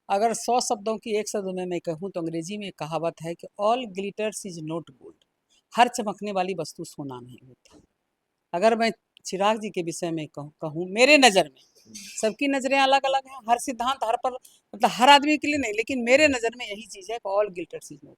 अगर 100 शब्दों की एक शब्द में मैं कहूँ तो अंग्रेजी में एक कहावत है कि all glitters is not gold. हर चमकने वाली वस्तु सोना नहीं होती। अगर मैं चिराग जी के विषय में कहूँ मेरे नज़र में, सबकी नज़रें अलग अलग हैं, हर सिद्धांत हर पर मतलब हर आदमी के लिए नहीं, लेकिन मेरे नज़र में यही चीज़ है कि ऑल ग्लिटर्स इज नॉट।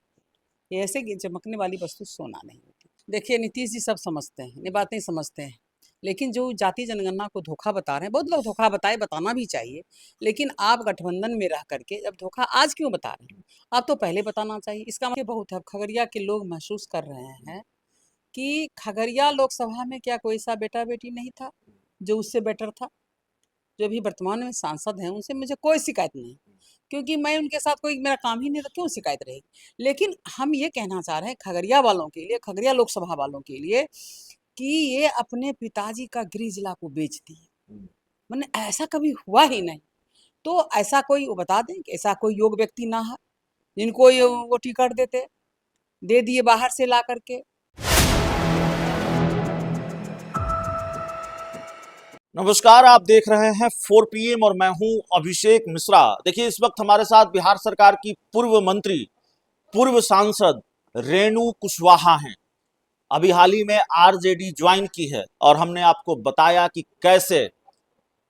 ये ऐसे कि चमकने वाली वस्तु सोना नहीं होती। देखिए नीतीश जी सब समझते हैं, ये बातें समझते हैं, लेकिन जो जाति जनगणना को धोखा बता रहे हैं, बहुत लोग धोखा बताए, बताना भी चाहिए, लेकिन आप गठबंधन में रह करके जब धोखा आज क्यों बता रहे हैं? आप तो पहले बताना चाहिए। इसका मतलब बहुत है, खगड़िया के लोग महसूस कर रहे हैं कि खगड़िया लोकसभा में क्या कोई सा बेटा बेटी नहीं था जो उससे बेटर था। जो भी वर्तमान में सांसद हैं उनसे मुझे कोई शिकायत नहीं, क्योंकि मैं उनके साथ कोई मेरा काम ही नहीं था, क्यों शिकायत रहेगी। लेकिन हम ये कहना चाह रहे हैं खगड़िया वालों के लिए, खगड़िया लोकसभा वालों के लिए, कि ये अपने पिताजी का गृह जिला को बेच दिए। मैंने ऐसा कभी हुआ ही नहीं। तो ऐसा कोई वो बता दें कि ऐसा कोई योग्य व्यक्ति ना है जिनको वो टिकट देते, दे दिए बाहर से ला करके। नमस्कार, आप देख रहे हैं 4 PM और मैं हूं अभिषेक मिश्रा। देखिए, इस वक्त हमारे साथ बिहार सरकार की पूर्व मंत्री, पूर्व सांसद रेणु कुशवाहा हैं। अभी हाल ही में आरजेडी ज्वाइन की है और हमने आपको बताया कि कैसे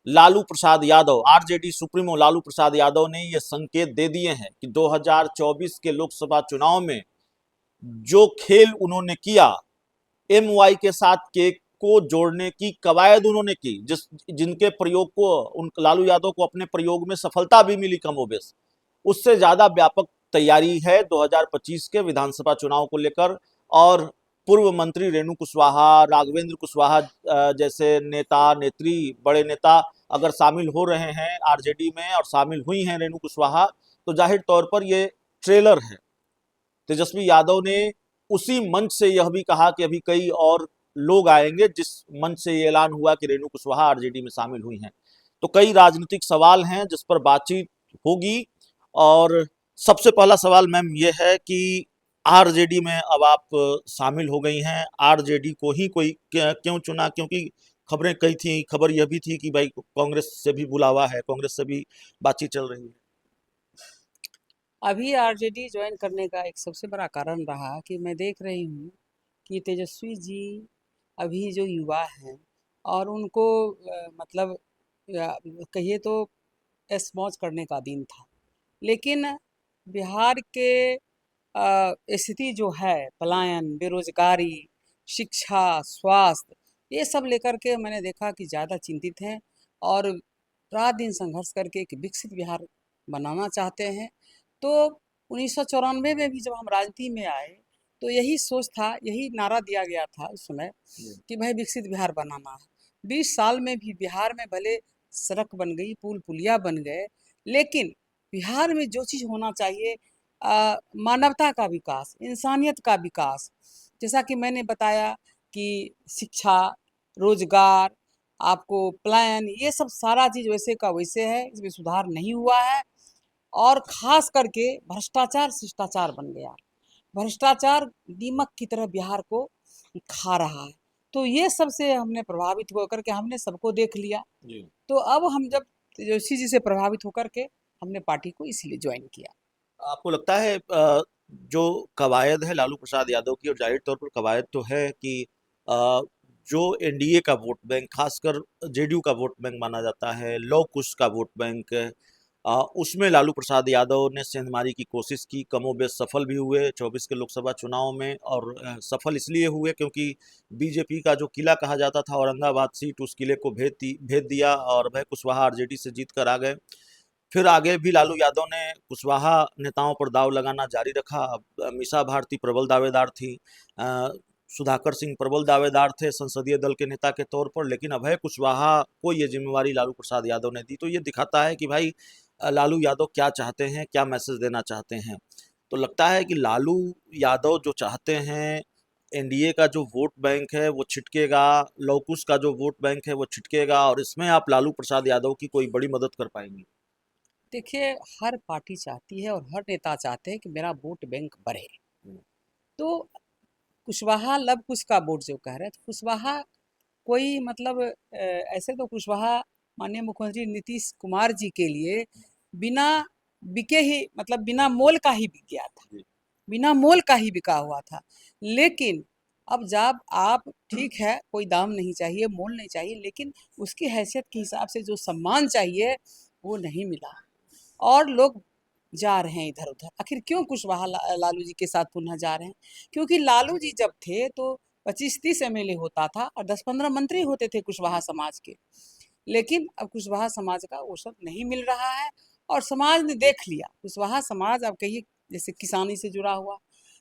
लालू प्रसाद यादव, आरजेडी सुप्रीमो लालू प्रसाद यादव ने ये संकेत दे दिए हैं कि 2024 के लोकसभा चुनाव में जो खेल उन्होंने किया, MY के साथ केक को जोड़ने की कवायद उन्होंने की, जिनके प्रयोग को उन लालू यादव को अपने प्रयोग में सफलता भी मिली कमोबेश, उससे ज्यादा व्यापक तैयारी है 2025 के विधानसभा चुनाव को लेकर। और पूर्व मंत्री रेणु कुशवाहा, राघवेंद्र कुशवाहा जैसे नेता, नेत्री, बड़े नेता अगर शामिल हो रहे हैं आरजेडी में और शामिल हुई हैं रेणु कुशवाहा, तो जाहिर तौर पर ये ट्रेलर है। तेजस्वी यादव ने उसी मंच से यह भी कहा कि अभी कई और लोग आएंगे, जिस मंच से ये ऐलान हुआ कि रेणु कुशवाहा आरजेडी में शामिल हुई हैं। तो कई राजनीतिक सवाल हैं जिस पर बातचीत होगी। और सबसे पहला सवाल मैम ये है कि आरजेडी में अब आप शामिल हो गई हैं, आरजेडी को ही कोई क्यों चुना? क्योंकि खबरें कई थी, खबर यह भी थी कि भाई कांग्रेस से भी बुलावा है, कांग्रेस से भी बातचीत चल रही है। अभी आरजेडी ज्वाइन करने का एक सबसे बड़ा कारण रहा कि मैं देख रही हूँ कि तेजस्वी जी अभी जो युवा हैं और उनको मतलब कहिए तो ऐश मौज करने का दिन था, लेकिन बिहार के स्थिति जो है, पलायन, बेरोजगारी, शिक्षा, स्वास्थ्य, ये सब लेकर के मैंने देखा कि ज़्यादा चिंतित हैं और रात दिन संघर्ष करके एक विकसित बिहार बनाना चाहते हैं। तो 1994 में भी जब हम राजनीति में आए तो यही सोच था, यही नारा दिया गया था उस समय कि भाई विकसित बिहार बनाना है। 20 साल में भी बिहार में भले सड़क बन गई, पुल पुलिया बन गए, लेकिन बिहार में जो चीज़ होना चाहिए, मानवता का विकास, इंसानियत का विकास, जैसा कि मैंने बताया कि शिक्षा, रोजगार, आपको प्लान, ये सब सारा चीज़ वैसे का वैसे है, इसमें सुधार नहीं हुआ है। और खास करके भ्रष्टाचार शिष्टाचार बन गया। भ्रष्टाचार दीमक की तरह बिहार को खा रहा है। तो ये सबसे हमने प्रभावित होकर के हमने सबको देख लिया। जी। तो अब हम जब तेजस्वी जी से प्रभावित होकर के हमने पार्टी को इसलिए ज्वाइन किया। आपको लगता है जो कवायद है लालू प्रसाद यादव की, और जाहिर तौर पर कवायद तो है कि अ, जो एनडीए का वोट बैंक, खासकर जेडीयू का वोट बैंक माना जाता है, लौ कुश का वोट बैंक, उसमें लालू प्रसाद यादव ने सेंधमारी की कोशिश की, कमोबेश सफल भी हुए 24 के लोकसभा चुनाव में। और सफल इसलिए हुए क्योंकि बीजेपी का जो किला कहा जाता था औरंगाबाद सीट, उस किले को भेज दिया और भय कुशवाहा आरजेडी से जीत कर आ गए। फिर आगे भी लालू यादव ने कुशवाहा नेताओं पर दाव लगाना जारी रखा। अब मीसा भारती प्रबल दावेदार थी, सुधाकर सिंह प्रबल दावेदार थे संसदीय दल के नेता के तौर पर, लेकिन अभय कुशवाहा को ये जिम्मेवारी लालू प्रसाद यादव ने दी। तो ये दिखाता है कि भाई लालू यादव क्या चाहते हैं, क्या मैसेज देना चाहते हैं। तो लगता है कि लालू यादव जो चाहते हैं, एनडीए का जो वोट बैंक है वो छिटकेगा, लौकुश का जो वोट बैंक है वो छिटकेगा, और इसमें आप लालू प्रसाद यादव की कोई बड़ी मदद कर पाएंगी। देखिए, हर पार्टी चाहती है और हर नेता चाहते हैं कि मेरा वोट बैंक बढ़े। तो कुशवाहा लव कुश का वोट जो कह रहे हैं, तो कुशवाहा कोई मतलब ऐसे तो कुशवाहा माननीय मुख्यमंत्री नीतीश कुमार जी के लिए बिना बिके ही, मतलब बिना मोल का ही बिक गया था, जी। बिना मोल का ही बिका हुआ था। लेकिन अब जब आप, ठीक है कोई दाम नहीं चाहिए, मोल नहीं चाहिए, लेकिन उसकी हैसियत के हिसाब से जो सम्मान चाहिए वो नहीं मिला और लोग जा रहे हैं इधर-उधर। आखिर क्यों कुशवाहा लालू जी के साथ पुनः जा रहे हैं? क्योंकि लालू जी जब थे तो 25-30 एमएलए होता था और 10-15 मंत्री होते थे कुशवाहा समाज के। लेकिन अब कुशवाहा समाज का वो सब नहीं मिल रहा है और समाज ने देख लिया। कुशवाहा समाज अब कहिए जैसे किसानी से जुड़ा हुआ,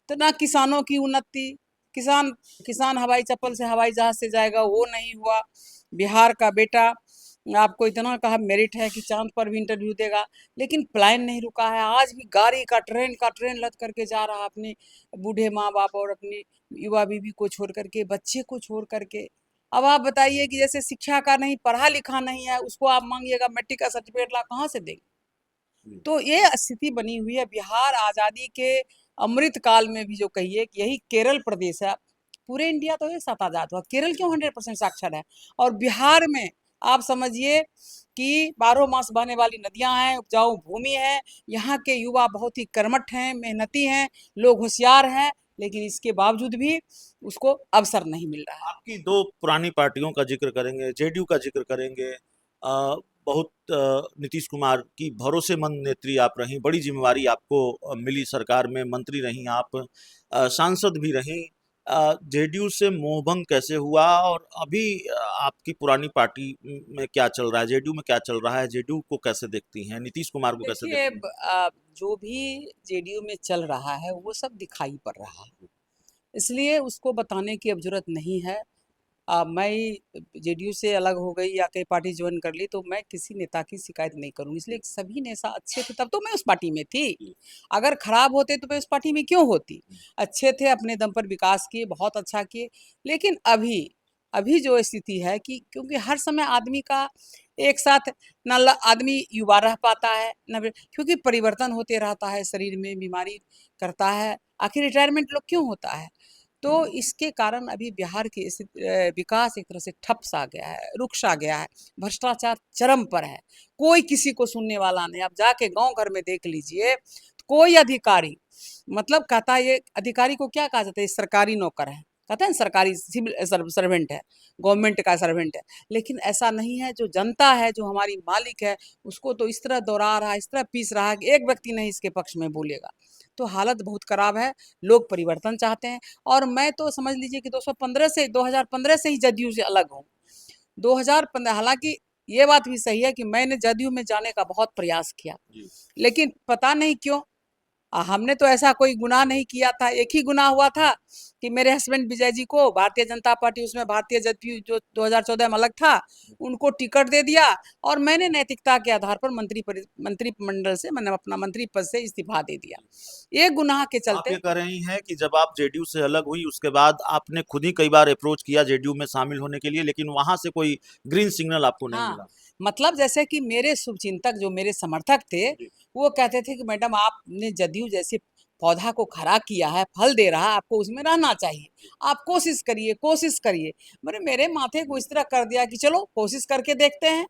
तो ना किसानों की उन्नति, किसान किसान हवाई चप्पल से हवाई जहाज से जाएगा वो नहीं हुआ। बिहार का बेटा आपको इतना कहा मेरिट है कि चाँद पर भी इंटरव्यू देगा, लेकिन प्लान नहीं रुका है। आज भी गाड़ी का ट्रेन लद करके जा रहा है अपने बूढ़े माँ-बाप और अपनी युवा बीवी को छोड़ करके, बच्चे को छोड़ करके। अब आप बताइए कि जैसे शिक्षा का नहीं, पढ़ा-लिखा नहीं है, उसको आप माँगिएगा मैट्रिक का सर्टिफिकेट ला कहाँ से देंगे? जी। तो ये स्थिति बनी हुई है। बिहार आज़ादी के अमृत काल में भी जो कहिए कि यही केरल प्रदेश है, पूरे इंडिया तो एक साथ आज़ाद हुआ, केरल क्यों 100% साक्षर है? और बिहार में आप समझिए कि बारहों मास बहने वाली नदियाँ हैं, उपजाऊ भूमि है, यहाँ के युवा बहुत ही कर्मठ हैं, मेहनती हैं, लोग होशियार हैं, लेकिन इसके बावजूद भी उसको अवसर नहीं मिल रहा है। आपकी दो पुरानी पार्टियों का जिक्र करेंगे, जेडीयू का जिक्र करेंगे। बहुत नीतीश कुमार की भरोसेमंद नेत्री आप रहीं, बड़ी जिम्मेवारी आपको मिली सरकार में, मंत्री रहीं आप, सांसद भी रहीं। जेडीयू से मोहभंग कैसे हुआ और अभी आपकी पुरानी पार्टी में क्या चल रहा है, जेडीयू में क्या चल रहा है, जेडीयू को कैसे देखती हैं, नीतीश कुमार को कैसे देखिए देखती हैं? जो भी जेडीयू में चल रहा है वो सब दिखाई पड़ रहा है, इसलिए उसको बताने की अब जरूरत नहीं है। मैं जेडीयू से अलग हो गई या कई पार्टी ज्वाइन कर ली तो मैं किसी नेता की शिकायत नहीं करूंगी, इसलिए कि सभी नेता अच्छे थे तब तो मैं उस पार्टी में थी। अगर खराब होते तो मैं उस पार्टी में क्यों होती? अच्छे थे, अपने दम पर विकास किए, बहुत अच्छा किए। लेकिन अभी अभी जो स्थिति है कि क्योंकि हर समय आदमी का एक साथ आदमी युवा रह पाता है न क्योंकि परिवर्तन होते रहता है, शरीर में बीमारी करता है, आखिर रिटायरमेंट लोग क्यों होता है? तो इसके कारण अभी बिहार की विकास एक तरह से ठप सा गया है, रुक सा गया है, भ्रष्टाचार चरम पर है, कोई किसी को सुनने वाला नहीं। आप जाके गांव घर में देख लीजिए, कोई अधिकारी, मतलब कहता है ये अधिकारी को क्या कहा जाता है, ये सरकारी नौकर है, कहते हैं सरकारी सिविल सर्वेंट है, गवर्नमेंट का सर्वेंट है। लेकिन ऐसा नहीं है, जो जनता है, जो हमारी मालिक है, उसको तो इस तरह दौड़ा रहा है, इस तरह पीस रहा है कि एक व्यक्ति नहीं इसके पक्ष में बोलेगा। तो हालत बहुत खराब है, लोग परिवर्तन चाहते हैं। और मैं तो समझ लीजिए कि 2015 से ही जदयू से अलग हूँ। 2015, हालांकि ये बात भी सही है कि मैंने जदयू में जाने का बहुत प्रयास किया, जी। लेकिन पता नहीं क्यों हमने तो ऐसा कोई गुनाह नहीं किया था। एक ही गुनाह हुआ था कि मेरे हस्बैंड विजय जी को भारतीय जनता पार्टी, उसमें भारतीय जदयू जो 2014 में अलग था, उनको टिकट दे दिया और मैंने नैतिकता के आधार पर मंत्रिमंडल से मैंने अपना मंत्री पद से इस्तीफा दे दिया। एक गुनाह के आप चलते। ये कह रही हैं कि जब आप जेडीयू से अलग हुई उसके बाद आपने खुद ही कई बार अप्रोच किया जेडीयू में शामिल होने के लिए, लेकिन वहां से कोई ग्रीन सिग्नल आपको नहीं हाँ, मिला। मतलब जैसे कि मेरे शुभचिंतक जो मेरे समर्थक थे, जी। वो कहते थे कि मैडम आपने जदयू जैसे पौधा को खड़ा किया है, फल दे रहा है, आपको उसमें रहना चाहिए। आप कोशिश करिए, कोशिश करिए। मैंने मेरे माथे को इस तरह कर दिया कि चलो कोशिश करके देखते हैं।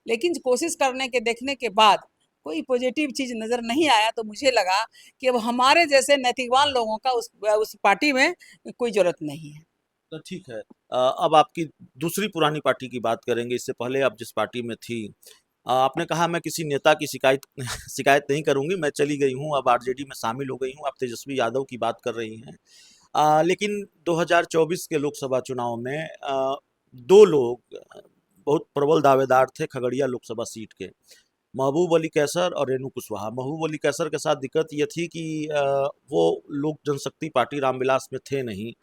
लेकिन कोशिश करने के देखने के बाद कोई पॉजिटिव चीज़ नज़र नहीं आया, तो मुझे लगा कि अब हमारे जैसे नैतिकवान लोगों का उस पार्टी में कोई ज़रूरत नहीं है। तो ठीक है। अब आपकी दूसरी पुरानी पार्टी की बात करेंगे। इससे पहले आप जिस पार्टी में थी, आपने कहा मैं किसी नेता की शिकायत शिकायत नहीं करूंगी, मैं चली गई हूं, अब आरजेडी में शामिल हो गई हूं। आप तेजस्वी यादव की बात कर रही हैं। लेकिन 2024 के लोकसभा चुनाव में दो लोग बहुत प्रबल दावेदार थे खगड़िया लोकसभा सीट के, महबूब अली कैसर और रेणु कुशवाहा। महबूब अली कैसर के साथ दिक्कत ये थी कि वो लोक जनशक्ति पार्टी रामविलास में थे नहीं।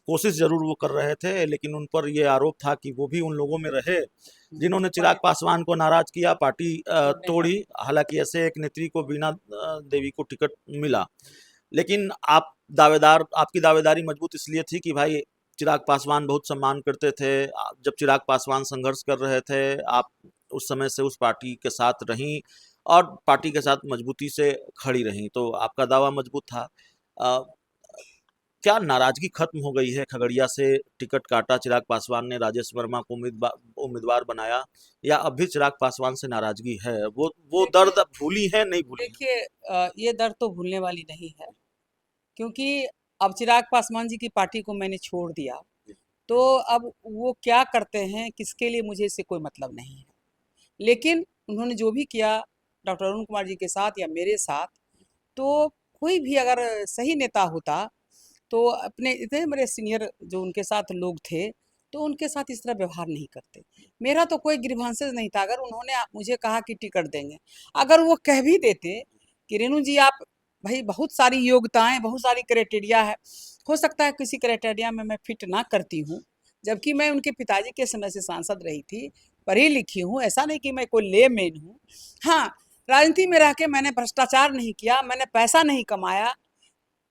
कोशिश जरूर वो कर रहे थे, लेकिन उन पर ये आरोप था कि वो भी उन लोगों में रहे जिन्होंने चिराग पासवान को नाराज किया, पार्टी तोड़ने का। तोड़ी। हालांकि ऐसे एक नेत्री को, बीना देवी को टिकट मिला, लेकिन आपकी दावेदारी मजबूत इसलिए थी कि भाई चिराग पासवान बहुत सम्मान करते थे। जब चिराग पासवान संघर्ष कर रहे थे, आप उस समय से उस पार्टी के साथ रहीं और पार्टी के साथ मजबूती से खड़ी रहीं, तो आपका दावा मजबूत था। क्या नाराजगी खत्म हो गई है? खगड़िया से टिकट काटा चिराग पासवान ने, राजेश वर्मा को उम्मीदवार बनाया, या अब भी चिराग पासवान से नाराजगी है? वो देखिए दर्द भूली है, नहीं भूली है? देखिए ये दर्द तो भूलने वाली नहीं है, क्योंकि अब चिराग पासवान जी की पार्टी को मैंने छोड़ दिया, तो अब वो क्या करते हैं किसके लिए मुझे इससे कोई मतलब नहीं है। लेकिन उन्होंने जो भी किया डॉक्टर अरुण कुमार जी के साथ या मेरे साथ, तो कोई भी अगर सही नेता होता तो अपने इतने बड़े सीनियर जो उनके साथ लोग थे, तो उनके साथ इस तरह व्यवहार नहीं करते। मेरा तो कोई ग्रीवांसेस नहीं था। अगर उन्होंने मुझे कहा कि टिकट देंगे, अगर वो कह भी देते कि रेणु जी आप, भाई बहुत सारी योग्यताएं, बहुत सारी क्राइटेरिया है, हो सकता है किसी क्राइटेरिया में मैं फिट ना करती हूँ, जबकि मैं उनके पिताजी के समय से सांसद रही थी, पढ़ी लिखी हूँ, ऐसा नहीं कि मैं कोई लेमैन हूँ। हाँ, राजनीति में रह के मैंने भ्रष्टाचार नहीं किया, मैंने पैसा नहीं कमाया,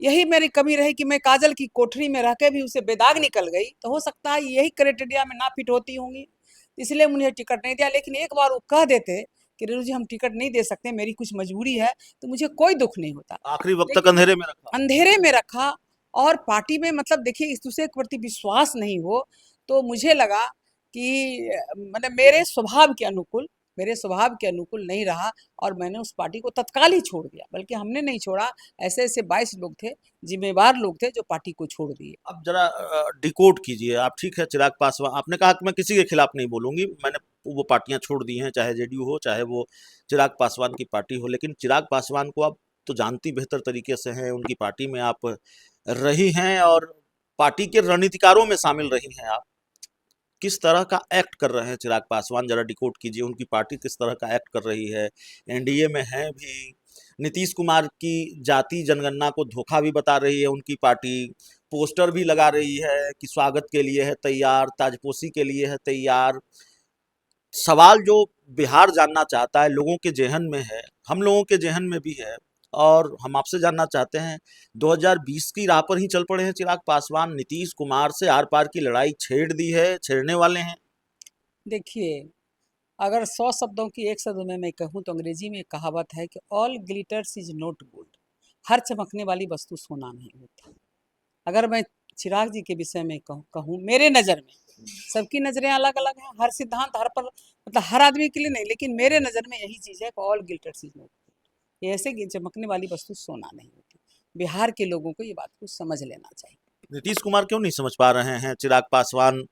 यही मेरी कमी रही कि मैं काजल की कोठरी में रह के भी उसे बेदाग निकल गई, तो हो सकता है यही क्राइटेरिया में ना फिट होती होंगी, इसलिए मुझे टिकट नहीं दिया। लेकिन एक बार वो कह देते कि रेणु जी हम टिकट नहीं दे सकते, मेरी कुछ मजबूरी है, तो मुझे कोई दुख नहीं होता। आखिरी वक्त तक लेकिन अंधेरे में रखा। अंधेरे में रखा, और पार्टी में मतलब देखिए इस दूसरे के प्रति विश्वास नहीं हो, तो मुझे लगा कि मतलब मेरे स्वभाव के अनुकूल नहीं रहा, और मैंने उस पार्टी को तत्काल ही छोड़ दिया। बल्कि हमने नहीं छोड़ा, ऐसे ऐसे 22 लोग थे, जिम्मेवार लोग थे, जो पार्टी को छोड़ दिए। अब जरा डिकोड कीजिए आप। ठीक है, चिराग पासवान, आपने कहा कि मैं किसी के खिलाफ नहीं बोलूंगी, मैंने वो पार्टियां छोड़ दी हैं, चाहे जेडीयू हो, चाहे वो चिराग पासवान की पार्टी हो, लेकिन चिराग पासवान को आप तो जानती बेहतर तरीके से हैं, उनकी पार्टी में आप रही हैं और पार्टी के रणनीतिकारों में शामिल रही हैं आप। किस तरह का एक्ट कर रहे हैं चिराग पासवान, जरा डिकोड कीजिए। उनकी पार्टी किस तरह का एक्ट कर रही है? एनडीए में है भी, नीतीश कुमार की जाति जनगणना को धोखा भी बता रही है उनकी पार्टी, पोस्टर भी लगा रही है कि स्वागत के लिए है तैयार, ताजपोशी के लिए है तैयार। सवाल जो बिहार जानना चाहता है, लोगों के जेहन में है, हम लोगों के जेहन में भी है, और हम आपसे जानना चाहते हैं, 2020 की राह पर ही चल पड़े हैं चिराग पासवान? नीतीश कुमार से आर पार की लड़ाई छेड़ दी है, छेड़ने वाले हैं? देखिए, अगर 100 शब्दों की एक शब्द में मैं कहूँ, तो अंग्रेजी में एक कहावत है कि all glitters is not gold. हर चमकने वाली वस्तु सोना नहीं होती। अगर मैं चिराग जी के विषय में कहूँ, मेरे नज़र में, सबकी नज़रें अलग अलग हैं, हर सिद्धांत हर पर मतलब हर आदमी के लिए नहीं, लेकिन मेरे नज़र में यही चीज़ है कि ऑल गिल्टर इज नॉट, ये ऐसे कि चमकने वाली वस्तु सोना नहीं होती। बिहार के लोगों को ये बात को समझ लेना चाहिए। नीतीश कुमार क्यों नहीं समझ पा रहे हैं? चिराग पासवान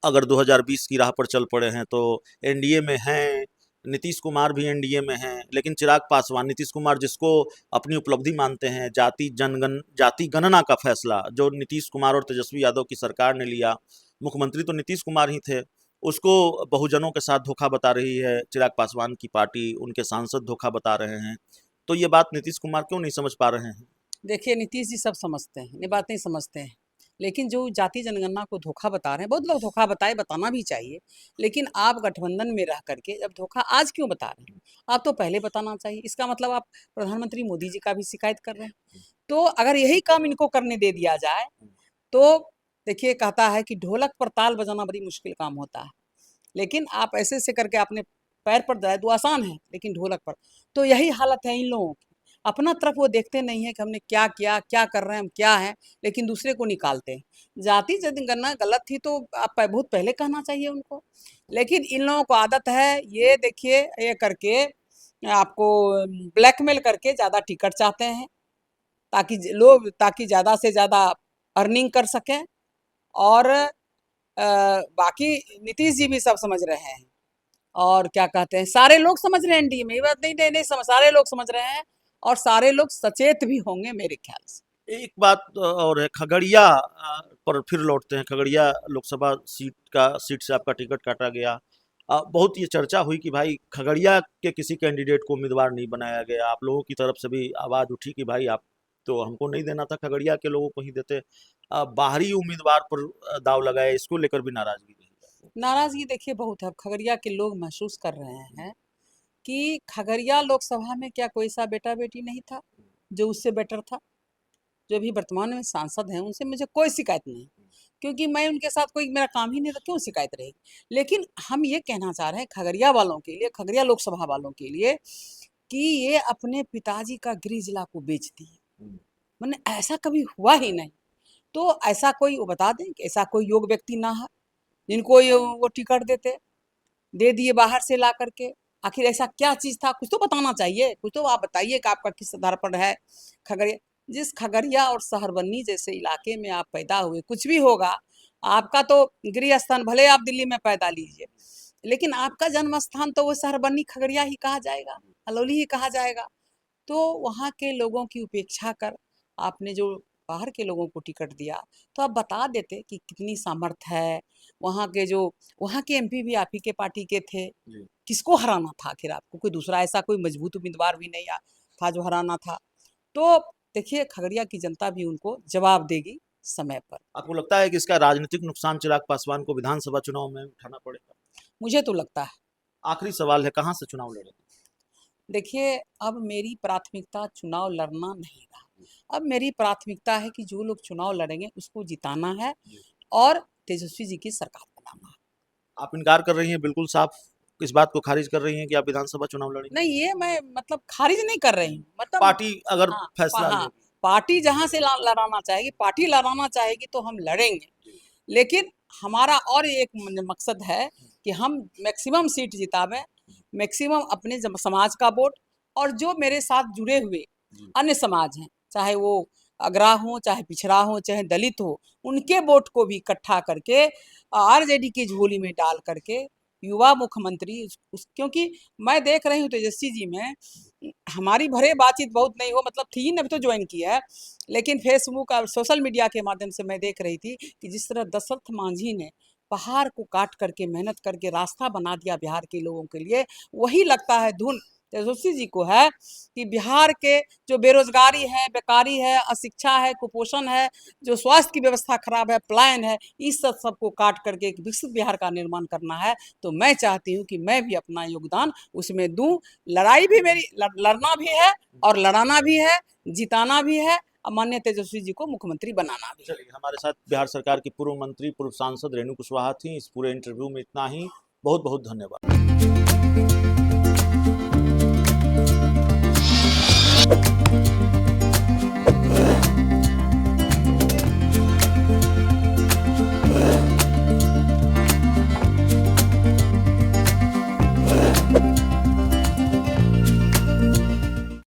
अगर 2020 की राह पर चल पड़े हैं तो एनडीए में हैं, नीतीश कुमार भी एनडीए में हैं, लेकिन चिराग पासवान, नीतीश कुमार जिसको अपनी उपलब्धि मानते हैं, जाति गणना का फैसला जो नीतीश कुमार और तेजस्वी यादव की सरकार ने लिया, मुख्यमंत्री तो नीतीश कुमार ही थे, उसको बहुजनों के साथ धोखा बता रही है चिराग पासवान की पार्टी, उनके सांसद धोखा बता रहे हैं। तो ये बात नीतीश कुमार क्यों नहीं समझ पा रहे हैं? देखिए, नीतीश जी सब समझते हैं, ये बात नहीं समझते हैं। लेकिन जो जाति जनगणना को धोखा बता रहे हैं, बहुत लोग धोखा बताए, बताना भी चाहिए। लेकिन आप गठबंधन में रह करके जब धोखा आज क्यों बता रहे हैं? आप तो पहले बताना चाहिए। इसका मतलब आप प्रधानमंत्री मोदी जी का भी शिकायत कर रहे हैं। तो अगर यही काम इनको करने दे दिया जाए, तो देखिए कहता है कि ढोलक पर ताल बजाना बड़ी मुश्किल काम होता है, लेकिन आप ऐसे ऐसे करके अपने पैर पर जाए तो आसान है, लेकिन ढोलक पर, तो यही हालत है इन लोगों की। अपना तरफ वो देखते नहीं है कि हमने क्या किया, क्या कर रहे हैं, हम क्या हैं, लेकिन दूसरे को निकालते हैं। जाति जनगणना गलत थी तो आप बहुत पहले कहना चाहिए उनको। लेकिन इन लोगों को आदत है, ये देखिए ये करके आपको ब्लैकमेल करके ज़्यादा टिकट चाहते हैं, ताकि ज़्यादा से ज़्यादा अर्निंग कर सकें। और बाकी नीतीश जी भी सब समझ रहे हैं, और क्या कहते हैं, सारे लोग समझ रहे हैं, एनडीए में ये बात नहीं नहीं नहीं समझ, सारे लोग समझ रहे हैं, और सारे लोग सचेत भी होंगे मेरे ख्याल से। एक बात और है, खगड़िया पर फिर लौटते हैं। खगड़िया लोकसभा सीट से आपका टिकट काटा गया। बहुत ये चर्चा हुई कि भाई खगड़िया के किसी कैंडिडेट को उम्मीदवार नहीं बनाया गया। आप लोगों की तरफ से भी आवाज़ उठी कि भाई आप तो हमको नहीं देना था, खगड़िया के लोगों को ही देते। बाहरी उम्मीदवार पर दाव लगाए, इसको लेकर भी नाराजगी रही। नाराजगी देखिए बहुत है। खगड़िया के लोग महसूस कर रहे हैं कि खगड़िया लोकसभा में क्या कोई सा बेटा बेटी नहीं था जो उससे बेटर था। जो भी वर्तमान में सांसद हैं उनसे मुझे कोई शिकायत नहीं, क्योंकि मैं उनके साथ कोई मेरा काम ही नहीं था, क्यों शिकायत रहेगी। लेकिन हम ये कहना चाह रहे हैं खगड़िया वालों के लिए, खगड़िया लोकसभा वालों के लिए, कि ये अपने पिताजी का गृह जिला को बेच दिए। मैंने ऐसा कभी हुआ ही नहीं। तो ऐसा कोई वो बता दें कि ऐसा कोई योग्य व्यक्ति ना है जिनको वो टिकट दे दिए बाहर से ला करके। आखिर ऐसा क्या चीज था, कुछ तो बताना चाहिए, कुछ तो आप बताइए कि आपका किस आधार पर है। खगड़िया, जिस खगड़िया और सहरबन्नी जैसे इलाके में आप पैदा हुए, कुछ भी होगा, आपका तो गृह स्थान भले आप दिल्ली में पैदा लीजिए, लेकिन आपका जन्म स्थान तो वो सहरबन्नी खगड़िया ही कहा जाएगा, हलौली ही कहा जाएगा। तो वहाँ के लोगों की उपेक्षा कर आपने जो बाहर के लोगों को टिकट दिया, तो आप बता देते कि कितनी सामर्थ्य है। वहाँ के एमपी भी आप ही के पार्टी के थे, किसको हराना था आखिर आपको? कोई दूसरा ऐसा कोई मजबूत उम्मीदवार भी नहीं था जो हराना था। तो देखिए, खगड़िया की जनता भी उनको जवाब देगी समय पर। आपको लगता है कि इसका राजनीतिक नुकसान चिराग पासवान को विधानसभा चुनाव में उठाना पड़ेगा? मुझे तो लगता है। आखिरी सवाल है, कहाँ से चुनाव लड़ेंगे? देखिए, अब मेरी प्राथमिकता चुनाव लड़ना नहीं रहा। अब मेरी प्राथमिकता है कि जो लोग चुनाव लड़ेंगे उसको जिताना है और तेजस्वी जी की सरकार बनाना है। आप इनकार कर रही हैं, बिल्कुल साफ इस बात को खारिज कर रही हैं कि आप विधानसभा चुनाव लड़ेंगे? नहीं, ये मैं मतलब खारिज नहीं कर रही हूँ, मतलब पार्टी अगर हाँ, फैसला हाँ, लेगी। पार्टी जहाँ से लड़ाना चाहेगी, पार्टी लड़ाना चाहेगी तो हम लड़ेंगे। लेकिन हमारा और एक मकसद है कि हम मैक्सिमम सीट जितावें, मैक्सिमम अपने समाज का वोट, और जो मेरे साथ जुड़े हुए अन्य समाज हैं, चाहे वो अगरा हो, चाहे पिछड़ा हो, चाहे दलित हो, उनके वोट को भी इकट्ठा करके आरजेडी की झोली में डाल करके युवा मुख्यमंत्री क्योंकि मैं देख रही हूँ तेजस्वी जी में हमारी भरे बातचीत बहुत नहीं हो, मतलब थी ने भी तो ज्वाइन किया है, लेकिन फेसबुक और सोशल मीडिया के माध्यम से मैं देख रही थी कि जिस तरह दशरथ मांझी ने पहाड़ को काट करके मेहनत करके रास्ता बना दिया बिहार के लोगों के लिए, वही लगता है धुन तेजस्वी जी को है कि बिहार के जो बेरोजगारी है, बेकारी है, अशिक्षा है, कुपोषण है, जो स्वास्थ्य की व्यवस्था खराब है, पलायन है, इस सबको काट करके एक विकसित बिहार का निर्माण करना है। तो मैं चाहती हूँ कि मैं भी अपना योगदान उसमें दूं। लड़ाई भी मेरी लड़ना भी है और लड़ाना भी है, जिताना भी है, और माननीय तेजस्वी जी को मुख्यमंत्री बनाना भी है। चलिए, हमारे साथ बिहार सरकार की पूर्व मंत्री, पूर्व सांसद रेणु कुशवाहा थी। इस पूरे इंटरव्यू में इतना ही। बहुत बहुत धन्यवाद।